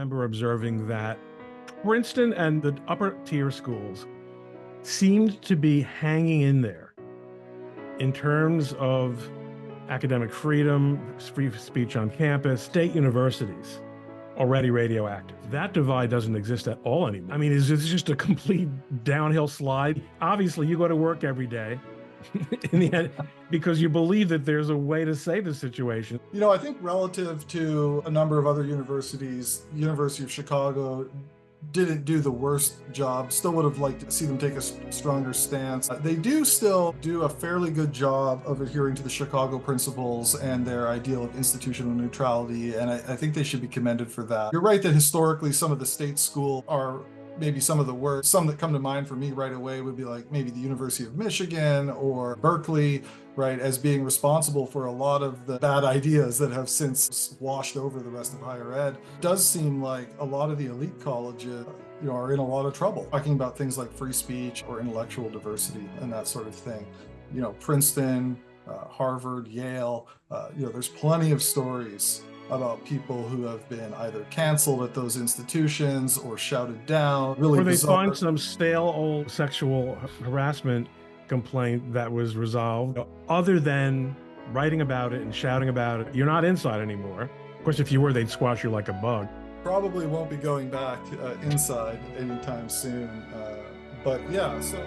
remember observing that Princeton and the upper tier schools seemed to be hanging in there in terms of academic freedom, free speech on campus. State universities already radioactive. That divide doesn't exist at all anymore. I mean, it's just a complete downhill slide. Obviously, you go to work every day in the end because you believe that there's a way to save the situation. You know, I think relative to a number of other universities, University of Chicago didn't do the worst job. Still would have liked to see them take a stronger stance. They do still do a fairly good job of adhering to the Chicago principles and their ideal of institutional neutrality, and I think they should be commended for that. You're right that historically some of the state schools are maybe some of the worst. Some that come to mind for me right away would be like maybe the University of Michigan or Berkeley, right, as being responsible for a lot of the bad ideas that have since washed over the rest of higher ed. It does seem like a lot of the elite colleges, are in a lot of trouble, talking about things like free speech or intellectual diversity and that sort of thing. Princeton, Harvard, Yale, there's plenty of stories about people who have been either canceled at those institutions or shouted down. Really or they bizarre. find some stale old sexual harassment complaint that was resolved. Other than writing about it and shouting about it, you're not inside anymore. Of course, if you were, they'd squash you like a bug. Probably won't be going back inside anytime soon. But yeah, so